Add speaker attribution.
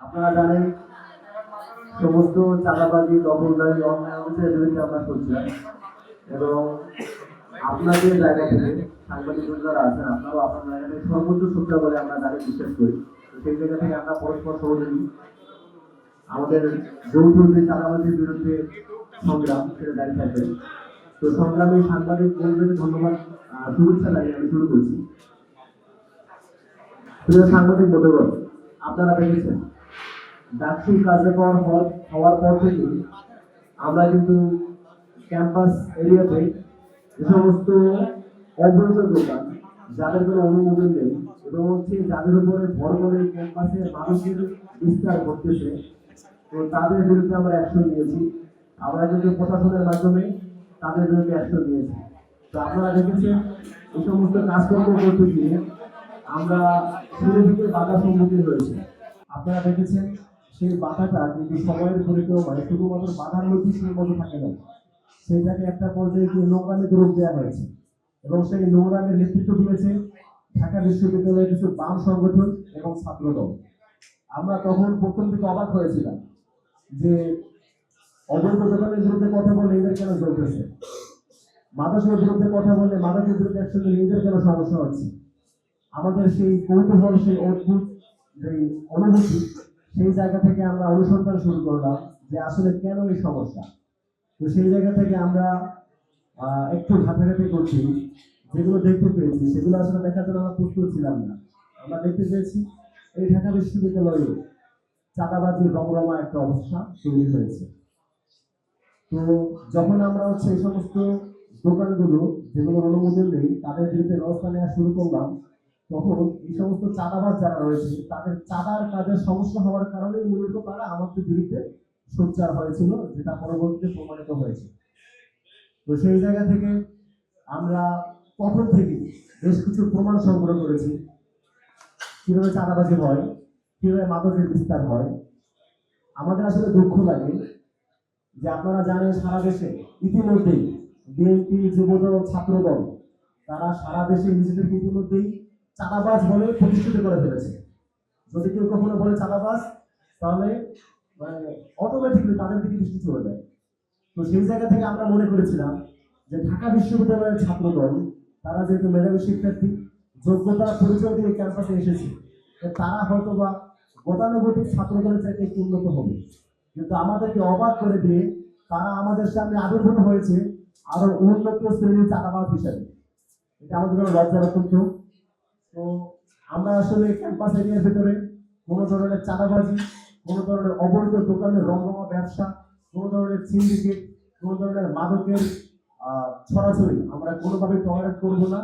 Speaker 1: আপনারা জানেন সমস্ত চাঁদাবাজি দখলদারি অন্যায় অবিচারের বিরুদ্ধে আমরা করছিলাম এবং আপনাদের জায়গা থেকে সাংবাদিক যারা আছেন আপনারাও আপনার জায়গা থেকে সর্বোচ্চ সুবিধা বলে আমরা জানি বিশ্বাস করি। তো সেই জায়গা থেকে আমরা পরস্পর সহযোগী আমাদের যৌথ যে চাঁদাবাজির বিরুদ্ধে সংগ্রাম সেটা জারি থাকবে। তো সংগ্রামী সাংবাদিক বন্ধুদের ধন্যবাদ শুভেচ্ছা জানিয়ে আমি শুরু করছি। প্রিয় সাংবাদিক বন্ধুগণ, আপনারা দেখেছেন ডাকসু কার্যকর হওয়ার পর থেকে আমরা কিন্তু ক্যাম্পাস এরিয়াতে যে সমস্ত অবৈধ দোকান যাদের কোনো অনুমোদন নেই এবং যাদের উপরে ভর করে ক্যাম্পাসে মানুষের বিস্তার ঘটতেছে, তো তাদের বিরুদ্ধে আমরা অ্যাকশন নিয়েছি। আমরা কিন্তু প্রশাসনের মাধ্যমে তাদের বিরুদ্ধে অ্যাকশন নিয়েছি। তো আপনারা দেখেছেন এই সমস্ত কাজকর্ম করতে গিয়ে আমরা শুরু থেকে বাধার সম্মুখীন হয়েছি। আপনারা দেখেছেন সেই বাধাটা কিন্তু সময়ের পরিক্রমায় শুধুমাত্র বাধার মধ্যে সীমাবদ্ধ থাকে না, সেইটাকে একটা পর্যায়ে গিয়ে নোংরামে রূপ দেওয়া হয়েছে এবং সেই নোংরামের নেতৃত্ব দিয়েছে ঢাকা বিশ্ববিদ্যালয়ের কিছু বাম সংগঠন এবং ছাত্রদল। আমরা তখন প্রথম থেকে অবাক হয়েছিলাম যে অবৈধ দোকানের বিরুদ্ধে কথা বলে এদের কেন চলতেছে, মাদকের বিরুদ্ধে কথা বললে মাদকের বিরুদ্ধে একসঙ্গে এদের কেন সমস্যা হচ্ছে। আমাদের সেই কৌতূহল, সেই অদ্ভুত যে অনুভূতি, সেই জায়গা থেকে আমরা অনুসন্ধান শুরু করলাম যে আসলে কেন এই সমস্যা। তো সেই জায়গা থেকে আমরা একটু ঘাটাঘাটি করছি, যেগুলো দেখতে পেয়েছি সেগুলো আসলে দেখার জন্য আমরা প্রস্তুত ছিলাম না। আমরা দেখতে পেয়েছি এই ঢাকা বিশ্ববিদ্যালয়ে চাঁদাবাজির রমরমা একটা অবস্থা তৈরি হয়েছে। তো যখন আমরা এই সমস্ত দোকানগুলো যেগুলোর অনুমোদন নেই তাদের বিরুদ্ধে ব্যবস্থা নেওয়া শুরু করলাম, তখন এই সমস্ত চাঁদাবাজ যারা রয়েছে তাদের চাঁদার কাজের সমস্যা হওয়ার কারণেই মূলত তারা আমাদের বিরুদ্ধে সোচ্চার হয়েছিল, যেটা পরবর্তীতে প্রমাণিত হয়েছে। তো সেই জায়গা থেকে আমরা তখন থেকে বেশ কিছু প্রমাণ সংগ্রহ করেছি কিভাবে চাঁদাবাজি হয়, কিভাবে মাদকের বিস্তার হয়। আমাদের আসলে দুঃখ লাগে যে আপনারা জানেন সারা দেশে ইতিমধ্যেই বিএনপি, যুবদল, ছাত্রদল তারা সারা দেশে নিজেদেরকে ইতিমধ্যেই চাঁদাবাজ বলে প্রতিষ্ঠিত করে ফেলেছে। যদি কেউ কখনো বলে চাঁদাবাজ, তাহলে অটোমেটিকলি তাদের দিকে দৃষ্টি চলে যায়। তো সেই জায়গা থেকে আমরা মনে করেছিলাম যে ঢাকা বিশ্ববিদ্যালয়ের ছাত্রদল তারা যেহেতু মেধাবী শিক্ষার্থী, যোগ্যতার পরিচয় দিয়ে ক্যাম্পাসে এসেছে, তারা হয়তো বা গতানুগতিক ছাত্রদলের চাইতে একটু উন্নত হবে, কিন্তু আমাদেরকে অবাক করে দিয়ে তারা আমাদের সামনে আবির্ভূত হয়েছে আরো উন্নত শ্রেণীর চাঁদাবাজ হিসাবে। এটা আমাদের জন্য লজ্জার তথ্য। তো আমরা আসলে ক্যাম্পাস এরিয়ার ভিতরে কোনো ধরনের চাঁদাবাজি, কোনো ধরনের অবৈধ দোকানের রমরমা ব্যবসা, কোনো ধরনের সিন্ডিকেট, কোনো ধরনের মাদকের ছড়াছড়ি আমরা কোনোভাবে টলারেট করবো না।